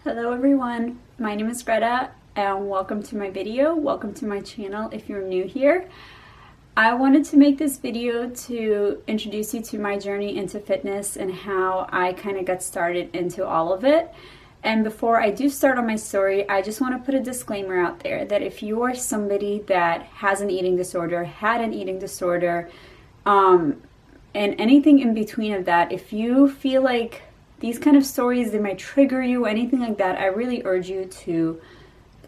Hello everyone, my name is Greta and welcome to my video. Welcome to my channel if you're new here. I wanted to make this video to introduce you to my journey into fitness and how I kind of got started into all of it. And before I do start on my story, I just want to put a disclaimer out there that if you are somebody that has an eating disorder, had an eating disorder, and anything in between of that, if you feel like these kind of stories, they might trigger you, anything like that, I really urge you to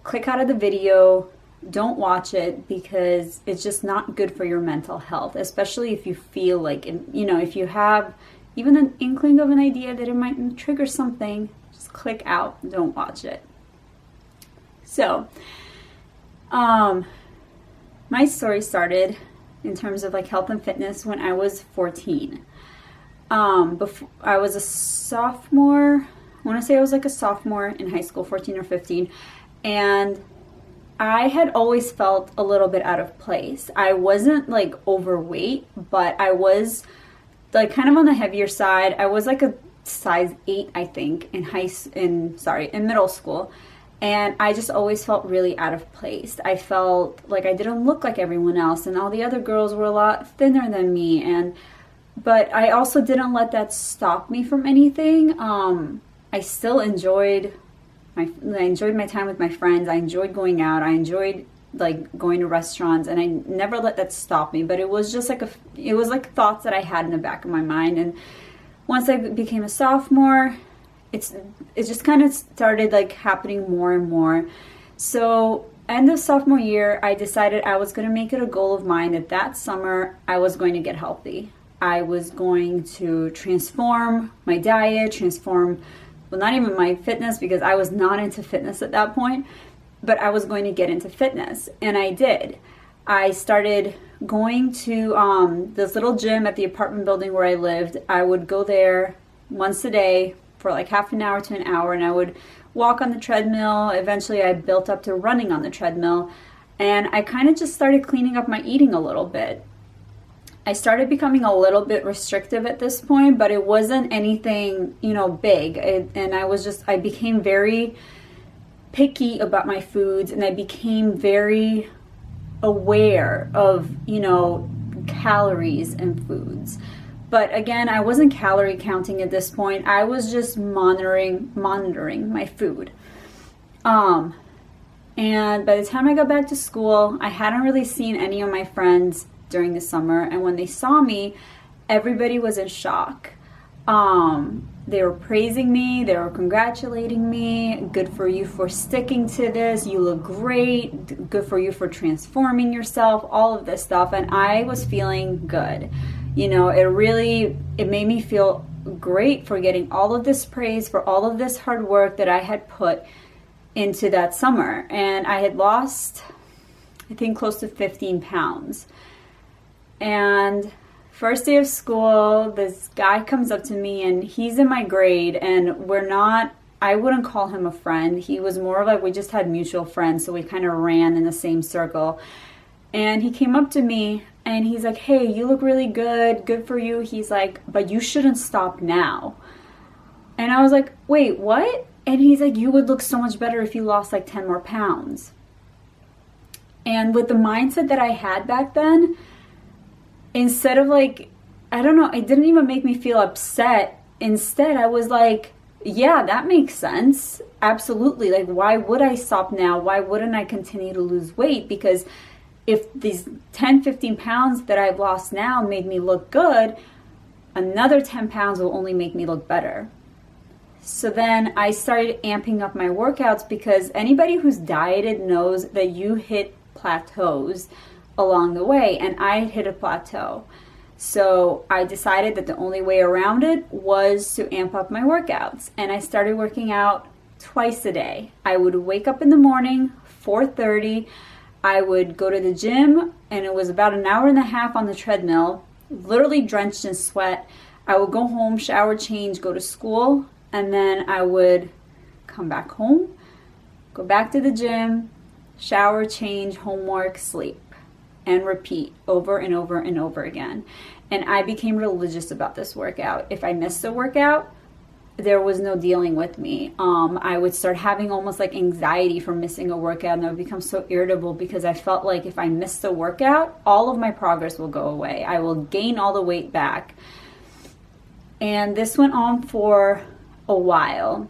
click out of the video. Don't watch it because it's just not good for your mental health, especially if you feel like, if you have even an inkling of an idea that it might trigger something, just click out, don't watch it. So, my story started in terms of like health and fitness when I was 14. Before I was a sophomore, I want to say I was like a sophomore in high school, 14 or 15, and I had always felt a little bit out of place. I wasn't like overweight, but I was like kind of on the heavier side. I was like a size 8, I think, in middle school. And I just always felt really out of place. I felt like I didn't look like everyone else, and all the other girls were a lot thinner than me. But I also didn't let that stop me from anything. I still enjoyed my time with my friends. I enjoyed going out. I enjoyed like going to restaurants, and I never let that stop me. But it was just like it was like thoughts that I had in the back of my mind. And once I became a sophomore, it just kind of started like happening more and more. So end of sophomore year, I decided I was going to make it a goal of mine that summer I was going to get healthy. I was going to transform my diet, not even my fitness, because I was not into fitness at that point, but I was going to get into fitness, and I did. I started going to this little gym at the apartment building where I lived. I would go there once a day for like half an hour to an hour, and I would walk on the treadmill. Eventually I built up to running on the treadmill, and I kind of just started cleaning up my eating a little bit. I started becoming a little bit restrictive at this point, but it wasn't anything, big. And I became very picky about my foods, and I became very aware of, calories and foods. But again, I wasn't calorie counting at this point. I was just monitoring my food. And by the time I got back to school, I hadn't really seen any of my friends during the summer, and when they saw me, everybody was in shock. They were praising me, they were congratulating me. Good for you for sticking to this, you look great, good for you for transforming yourself, all of this stuff. And I was feeling good. It made me feel great for getting all of this praise, for all of this hard work that I had put into that summer. And I had lost, I think, close to 15 pounds. And first day of school, this guy comes up to me, and he's in my grade, and I wouldn't call him a friend. He was more of like, we just had mutual friends, so we kind of ran in the same circle. And he came up to me, and he's like, hey, you look really good for you. He's like, but you shouldn't stop now. And I was like, wait, what? And he's like, you would look so much better if you lost like 10 more pounds. And with the mindset that I had back then, instead of like, I don't know, it didn't even make me feel upset. Instead, I was like, yeah, that makes sense. Absolutely. Like, why would I stop now? Why wouldn't I continue to lose weight? Because if these 10, 15 pounds that I've lost now made me look good, another 10 pounds will only make me look better. So then I started amping up my workouts, because anybody who's dieted knows that you hit plateaus along the way, and I hit a plateau. So I decided that the only way around it was to amp up my workouts, and I started working out twice a day. I would wake up in the morning, 4:30, I would go to the gym, and it was about an hour and a half on the treadmill, literally drenched in sweat. I would go home, shower, change, go to school, and then I would come back home, go back to the gym, shower, change, homework, sleep. And repeat over and over and over again. And I became religious about this workout. If I missed a workout, there was no dealing with me. I would start having almost like anxiety for missing a workout, and I would become so irritable because I felt like if I missed the workout, all of my progress will go away. I will gain all the weight back. And this went on for a while.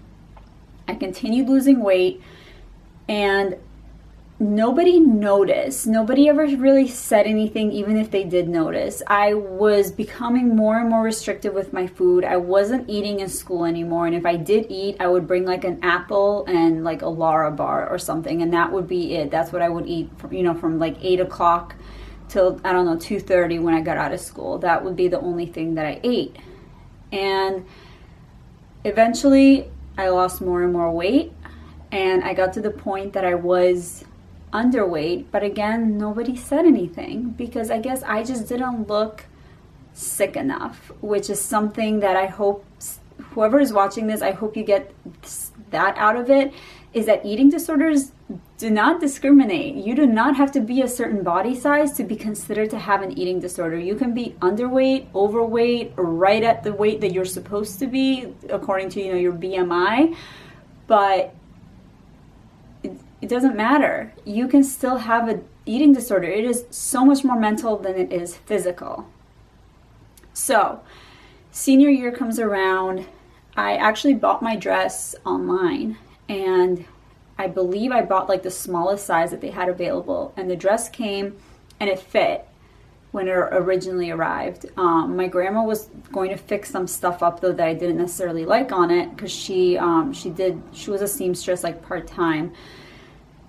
I continued losing weight, and nobody noticed. Nobody ever really said anything, even if they did notice. I was becoming more and more restrictive with my food. I wasn't eating in school anymore, and if I did eat, I would bring like an apple and like a Lara bar or something, and that would be it. That's what I would eat from like 8 o'clock till, I don't know, 2:30 when I got out of school. That would be the only thing that I ate. And eventually I lost more and more weight, and I got to the point that I was underweight, but again, nobody said anything because I guess I just didn't look sick enough, which is something that I hope whoever is watching this, I hope you get that out of it, is that eating disorders do not discriminate. You do not have to be a certain body size to be considered to have an eating disorder. You can be underweight, overweight, or right at the weight that you're supposed to be according to your BMI, but it doesn't matter. You can still have an eating disorder. It is so much more mental than it is physical. So, senior year comes around. I actually bought my dress online, and I believe I bought like the smallest size that they had available, and the dress came and it fit when it originally arrived. My grandma was going to fix some stuff up though that I didn't necessarily like on it, because she was a seamstress like part-time,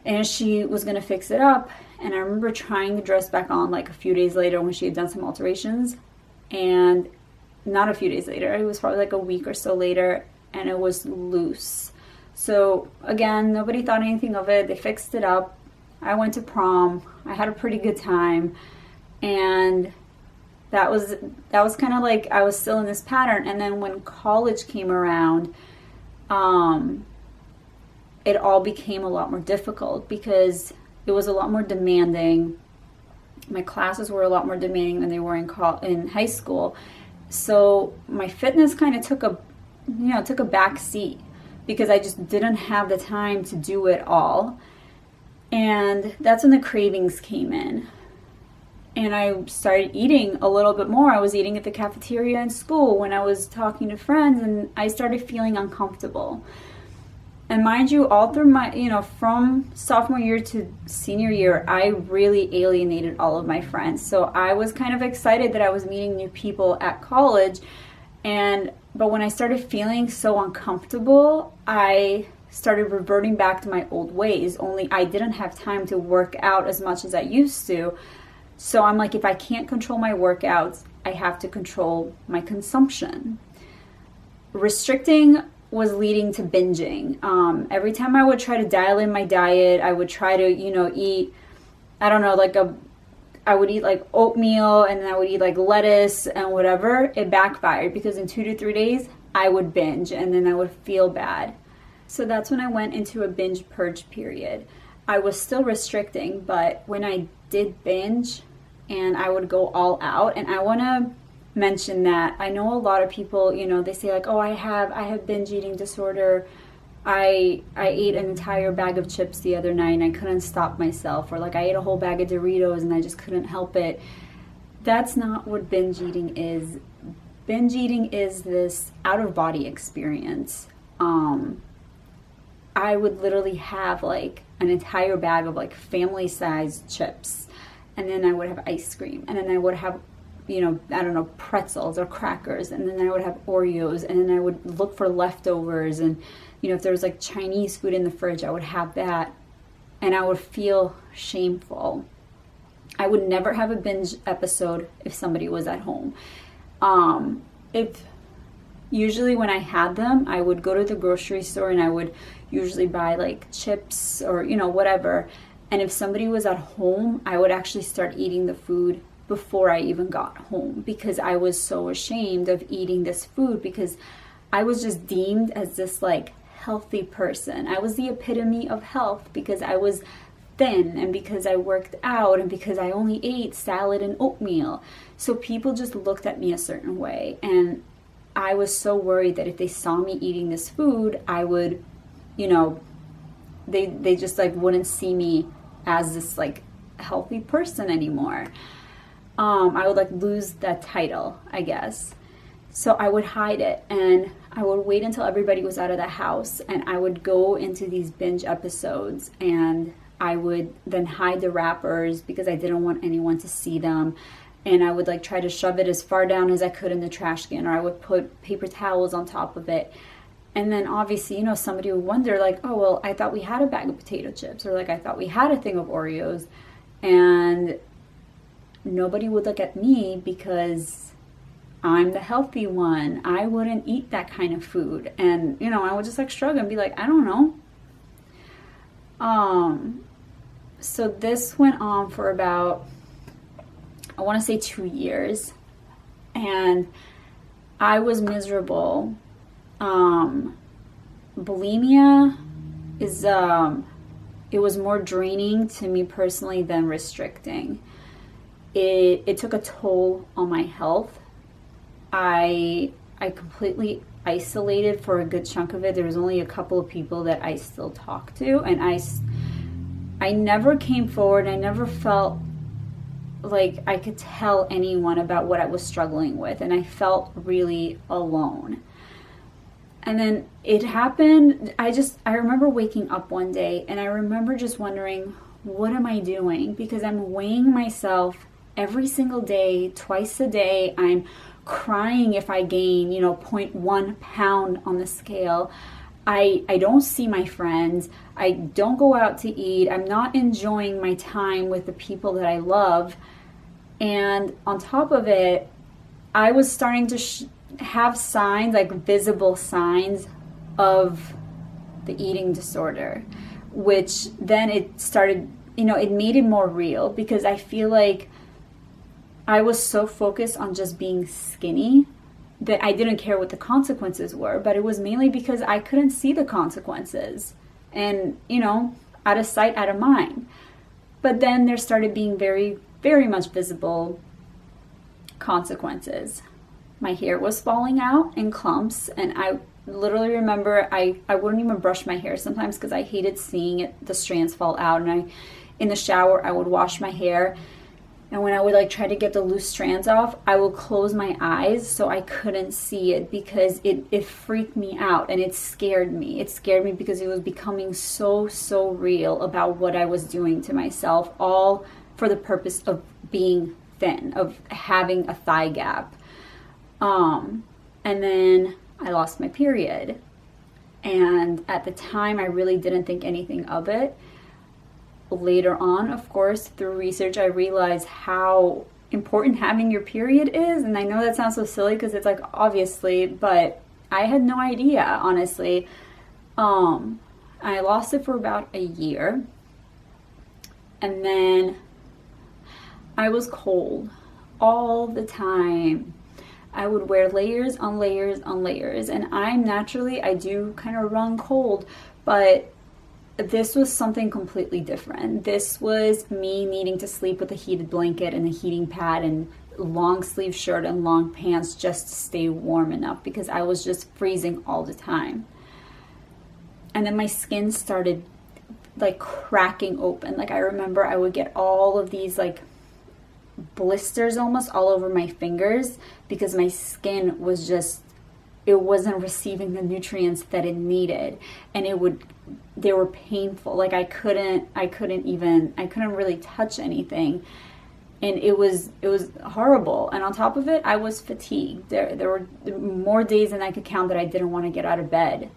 and she was going to fix it up. And I remember trying the dress back on like a few days later when she had done some alterations, and not a few days later, it was probably like a week or so later, and it was loose. So again, nobody thought anything of it. They fixed it up. I went to prom. I had a pretty good time, and that was kind of like I was still in this pattern. And then when college came around, it all became a lot more difficult because it was a lot more demanding. My classes were a lot more demanding than they were in high school. So my fitness kind of took a back seat because I just didn't have the time to do it all. And that's when the cravings came in. And I started eating a little bit more. I was eating at the cafeteria in school when I was talking to friends, and I started feeling uncomfortable. And mind you, all through my, from sophomore year to senior year, I really alienated all of my friends. So I was kind of excited that I was meeting new people at college. But when I started feeling so uncomfortable, I started reverting back to my old ways, only I didn't have time to work out as much as I used to. So I'm like, if I can't control my workouts, I have to control my consumption. Restricting was leading to binging. Every time I would try to dial in my diet, I would try to, eat, I don't know, I would eat like oatmeal, and then I would eat like lettuce and whatever. It backfired because in 2 to 3 days, I would binge, and then I would feel bad. So that's when I went into a binge purge period. I was still restricting, but when I did binge, and I would go all out, and I want to mention that I know a lot of people, they say like, oh, I have binge eating disorder. I ate an entire bag of chips the other night and I couldn't stop myself, or like I ate a whole bag of Doritos and I just couldn't help it. That's not what binge eating is. Binge eating is this out of body experience. I would literally have like an entire bag of like family sized chips, and then I would have ice cream, and then I would have pretzels or crackers, and then I would have Oreos, and then I would look for leftovers, and if there was like Chinese food in the fridge, I would have that, and I would feel shameful. I would never have a binge episode if somebody was at home. Usually when I had them, I would go to the grocery store and I would usually buy like chips or whatever, and if somebody was at home, I would actually start eating the food before I even got home, because I was so ashamed of eating this food, because I was just deemed as this like healthy person. I was the epitome of health because I was thin, and because I worked out, and because I only ate salad and oatmeal. So people just looked at me a certain way, and I was so worried that if they saw me eating this food, I would, you know, they just like wouldn't see me as this like healthy person anymore. I would like lose that title, I guess. So I would hide it, and I would wait until everybody was out of the house, and I would go into these binge episodes, and I would then hide the wrappers because I didn't want anyone to see them. And I would like try to shove it as far down as I could in the trash can, or I would put paper towels on top of it. And then obviously, you know, somebody would wonder like, oh, well, I thought we had a bag of potato chips, or like I thought we had a thing of Oreos. And nobody would look at me because I'm the healthy one. I wouldn't eat that kind of food. And, you know, I would just like shrug and be like, I don't know. So this went on for about, I want to say 2 years, and I was miserable. Bulimia is, it was more draining to me personally than restricting. It took a toll on my health. I completely isolated for a good chunk of it. There was only a couple of people that I still talk to, and I never came forward. I never felt like I could tell anyone about what I was struggling with, and I felt really alone. And then it happened, I remember waking up one day, and I remember just wondering, what am I doing? Because I'm weighing myself every single day, twice a day. I'm crying if I gain, you know, 0.1 pound on the scale. I don't see my friends. I don't go out to eat. I'm not enjoying my time with the people that I love. And on top of it, I was starting to have signs, like visible signs of the eating disorder, which then it started, you know, it made it more real, because I feel like I was so focused on just being skinny that I didn't care what the consequences were, but it was mainly because I couldn't see the consequences. And, you know, out of sight, out of mind. But then there started being very, very much visible consequences. My hair was falling out in clumps, and I literally remember I wouldn't even brush my hair sometimes because I hated seeing it, the strands fall out. And in the shower, I would wash my hair, and when I would like try to get the loose strands off, I would close my eyes so I couldn't see it, because it freaked me out, and it scared me. It scared me because it was becoming so real about what I was doing to myself, all for the purpose of being thin, of having a thigh gap. And then I lost my period. And at the time, I really didn't think anything of it. Later on, of course, through research, I realized how important having your period is. And I know that sounds so silly because it's like, obviously, but I had no idea, honestly. I lost it for about a year. And then I was cold all the time. I would wear layers on layers on layers. And I'm naturally, I do kind of run cold, but this was something completely different. This was me needing to sleep with a heated blanket and a heating pad and long sleeve shirt and long pants just to stay warm enough, because I was just freezing all the time. And then my skin started like cracking open. Like I remember I would get all of these like blisters almost all over my fingers because my skin was just, it wasn't receiving the nutrients that it needed, and they were painful. Like I couldn't really touch anything, and it was horrible. And on top of it, I was fatigued. There were more days than I could count that I didn't want to get out of bed.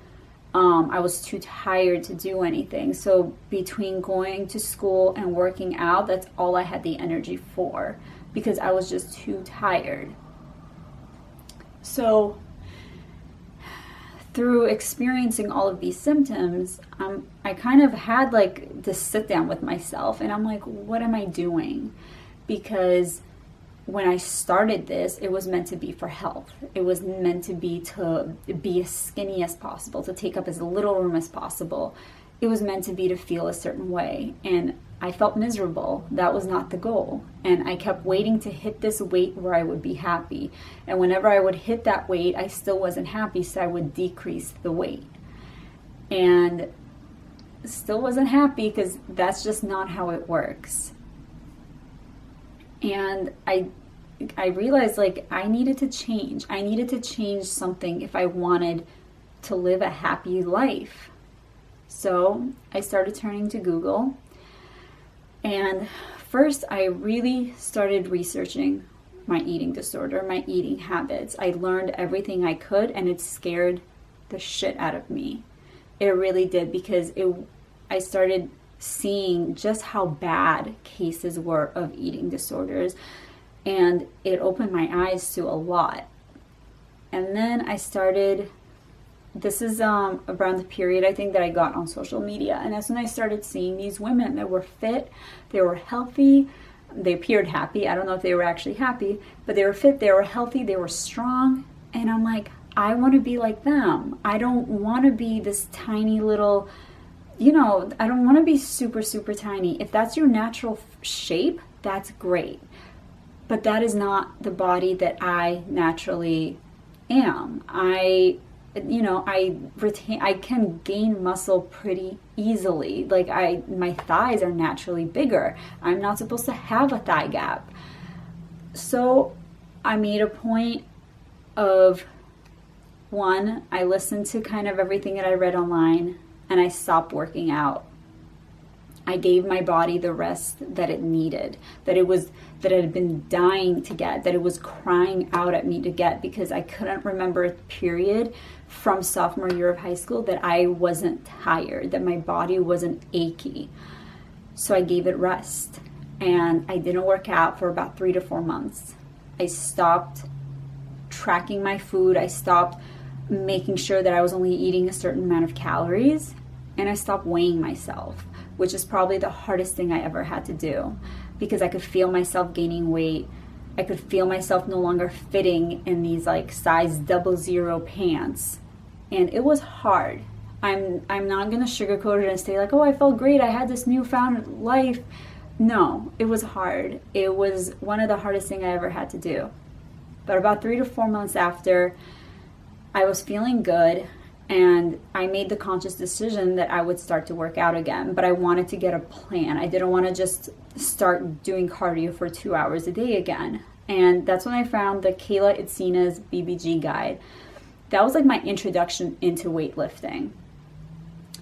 I was too tired to do anything. So between going to school and working out, that's all I had the energy for, because I was just too tired. So through experiencing all of these symptoms, I kind of had like this sit down with myself, and I'm like, what am I doing? Because when I started this, it was meant to be for health. It was meant to be as skinny as possible, to take up as little room as possible. It was meant to be to feel a certain way. And I felt miserable. That was not the goal. And I kept waiting to hit this weight where I would be happy. And whenever I would hit that weight, I still wasn't happy, so I would decrease the weight. And still wasn't happy because that's just not how it works. And I realized like I needed to change. I needed to change something if I wanted to live a happy life. So I started turning to Google. And first I really started researching my eating disorder, my eating habits. I learned everything I could, and it scared the shit out of me. It really did, because I started seeing just how bad cases were of eating disorders, and it opened my eyes to a lot. And then I started, this is around the period I think that I got on social media, and that's when I started seeing these women that were fit, they were healthy, they appeared happy. I don't know if they were actually happy, but they were fit, they were healthy, they were strong, and I'm like, I want to be like them. I don't want to be this tiny little, I don't want to be super, super tiny. If that's your natural shape, that's great. But that is not the body that I naturally am. I can gain muscle pretty easily. Like my thighs are naturally bigger. I'm not supposed to have a thigh gap. So I made a point of, one, I listened to kind of everything that I read online, and I stopped working out. I gave my body the rest that it needed, that it had been dying to get, that it was crying out at me to get, because I couldn't remember a period from sophomore year of high school that I wasn't tired, that my body wasn't achy. So I gave it rest, and I didn't work out for about 3 to 4 months. I stopped tracking my food. I stopped making sure that I was only eating a certain amount of calories, and I stopped weighing myself, which is probably the hardest thing I ever had to do, because I could feel myself gaining weight. I could feel myself no longer fitting in these like size 00 pants, and it was hard. I'm not gonna sugarcoat it and say like, oh, I felt great, I had this newfound life. No, it was hard. It was one of the hardest things I ever had to do. But about 3 to 4 months after, I was feeling good, and I made the conscious decision that I would start to work out again, but I wanted to get a plan. I didn't want to just start doing cardio for 2 hours a day again. And that's when I found the Kayla Itsina's BBG guide. That was like my introduction into weightlifting.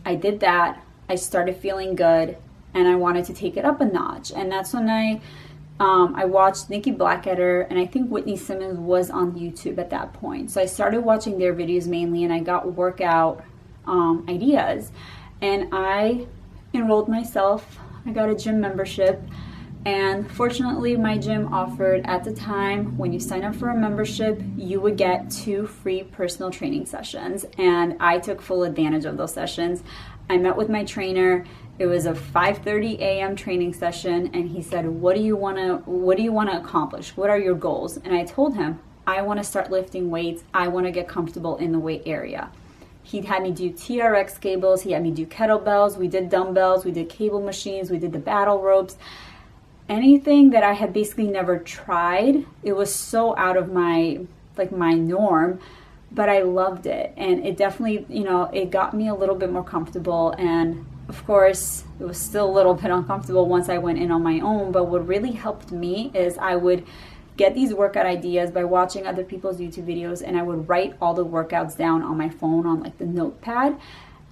I did that, I started feeling good, and I wanted to take it up a notch. And that's when I watched Nikki Blackketter, and I think Whitney Simmons was on YouTube at that point. So I started watching their videos mainly, and I got workout ideas. And I enrolled myself. I got a gym membership. And fortunately, my gym offered at the time, when you sign up for a membership, you would get 2 free personal training sessions. And I took full advantage of those sessions. I met with my trainer. It was a 5:30 a.m. training session, and he said, what do you want to accomplish? What are your goals? And I told him, I want to start lifting weights. I want to get comfortable in the weight area. He had me do TRX cables. He had me do kettlebells. We did dumbbells. We did cable machines. We did the battle ropes. Anything that I had basically never tried. It was so out of my norm, but I loved it. And it definitely, it got me a little bit more comfortable. And of course, it was still a little bit uncomfortable once I went in on my own, but what really helped me is I would get these workout ideas by watching other people's YouTube videos, and I would write all the workouts down on my phone on like the notepad,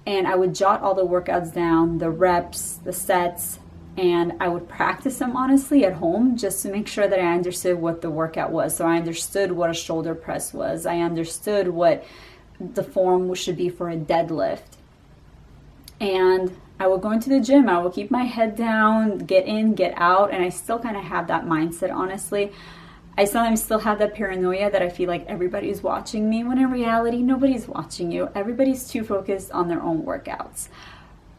and I would jot all the workouts down, the reps, the sets, and I would practice them honestly at home just to make sure that I understood what the workout was. So I understood what a shoulder press was. I understood what the form should be for a deadlift. And I would go into the gym, I would keep my head down, get in, get out, and I still kind of have that mindset, honestly. I sometimes still have that paranoia that I feel like everybody's watching me, when in reality, nobody's watching you. Everybody's too focused on their own workouts.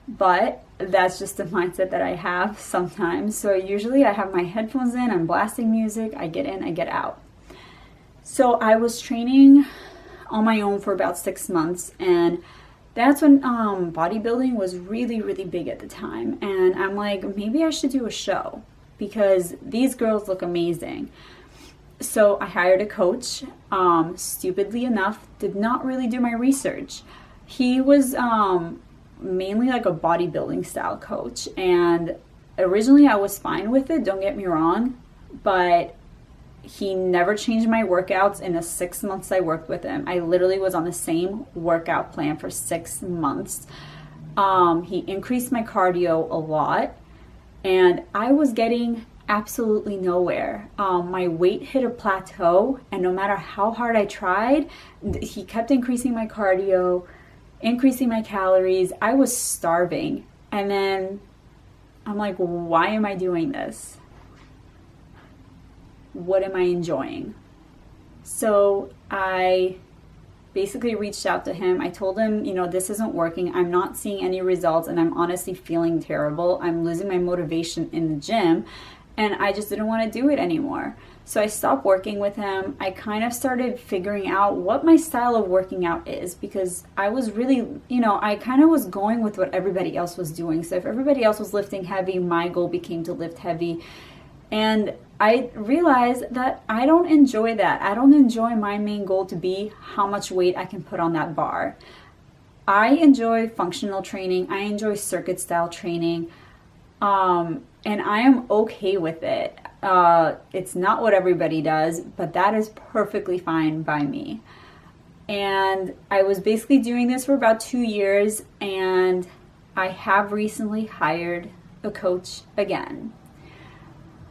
but that's just the mindset that I have sometimes. So usually I have my headphones in, I'm blasting music, I get in, I get out. So I was training on my own for about 6 months, and that's when bodybuilding was really, really big at the time. And I'm like, maybe I should do a show because these girls look amazing. So I hired a coach. Stupidly enough, did not really do my research. He was mainly like a bodybuilding style coach, and originally I was fine with it, don't get me wrong, but he never changed my workouts in the 6 months I worked with him. I literally was on the same workout plan for 6 months. He increased my cardio a lot, and I was getting absolutely nowhere. My weight hit a plateau, and no matter how hard I tried, he kept increasing my cardio, increasing my calories. I was starving. And then I'm like, why am I doing this? What am I enjoying? So I basically reached out to him. I told him, this isn't working. I'm not seeing any results, and I'm honestly feeling terrible. I'm losing my motivation in the gym, and I just didn't want to do it anymore. So I stopped working with him. I kind of started figuring out what my style of working out is, because I was really, I kind of was going with what everybody else was doing. So if everybody else was lifting heavy, my goal became to lift heavy. And I realized that I don't enjoy that. I don't enjoy my main goal to be how much weight I can put on that bar. I enjoy functional training. I enjoy circuit style training. And I am okay with it. It's not what everybody does, but that is perfectly fine by me. And I was basically doing this for about 2 years, and I have recently hired a coach again.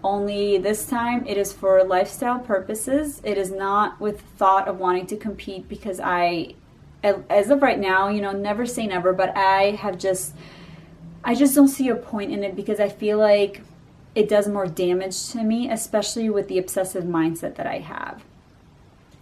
Only this time it is for lifestyle purposes. It is not with thought of wanting to compete, because as of right now, never say never, but I just don't see a point in it, because I feel like it does more damage to me, especially with the obsessive mindset that I have.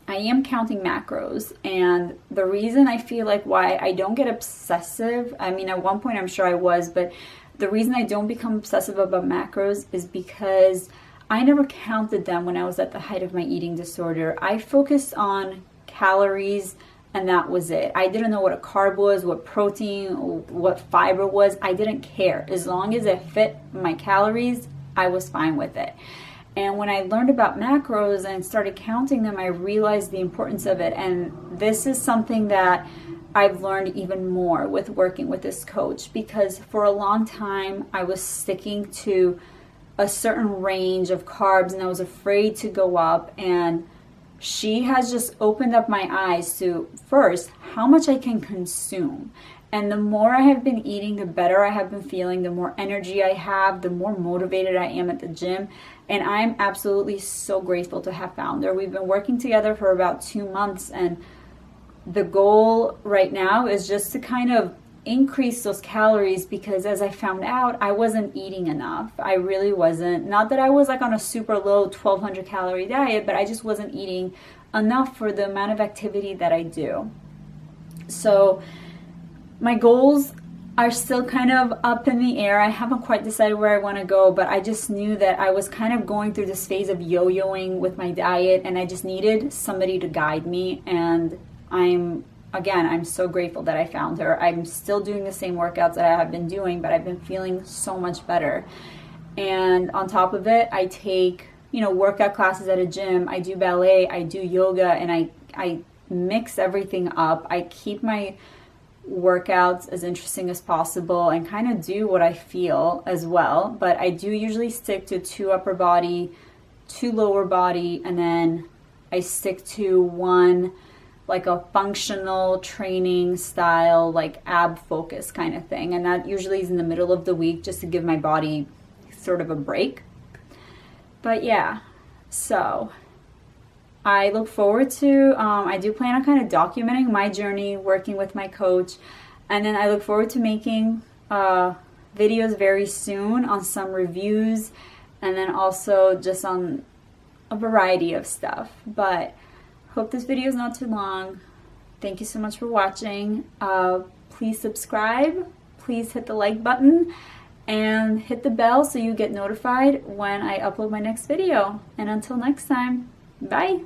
I am counting macros, and the reason I feel like why I don't get obsessive, at one point I'm sure I was, but the reason I don't become obsessive about macros is because I never counted them when I was at the height of my eating disorder. I focused on calories, and that was it. I didn't know what a carb was, what protein, what fiber was. I didn't care. As long as it fit my calories, I was fine with it. And when I learned about macros and started counting them, I realized the importance of it. And this is something that I've learned even more with working with this coach, because for a long time I was sticking to a certain range of carbs, and I was afraid to go up. And she has just opened up my eyes to, first, how much I can consume. And the more I have been eating, the better I have been feeling, the more energy I have, the more motivated I am at the gym. And I'm absolutely so grateful to have found her. We've been working together for about 2 months, and the goal right now is just to kind of increase those calories, because as I found out, I wasn't eating enough. I really wasn't. Not that I was like on a super low 1,200 calorie diet, but I just wasn't eating enough for the amount of activity that I do. So my goals are still kind of up in the air. I haven't quite decided where I want to go, but I just knew that I was kind of going through this phase of yo-yoing with my diet, and I just needed somebody to guide me. And I'm so grateful that I found her. I'm still doing the same workouts that I have been doing, but I've been feeling so much better. And on top of it, I take, workout classes at a gym. I do ballet, I do yoga, and I mix everything up. I keep my workouts as interesting as possible and kind of do what I feel as well. But I do usually stick to 2 upper body, 2 lower body, and then I stick to 1 like a functional training style, like ab focus kind of thing. And that usually is in the middle of the week, just to give my body sort of a break. But yeah, so I look forward to, I do plan on kind of documenting my journey working with my coach. And then I look forward to making videos very soon on some reviews, and then also just on a variety of stuff. But hope this video is not too long. Thank you so much for watching. Please subscribe. please hit the like button and hit the bell so you get notified when I upload my next video. And until next time, bye!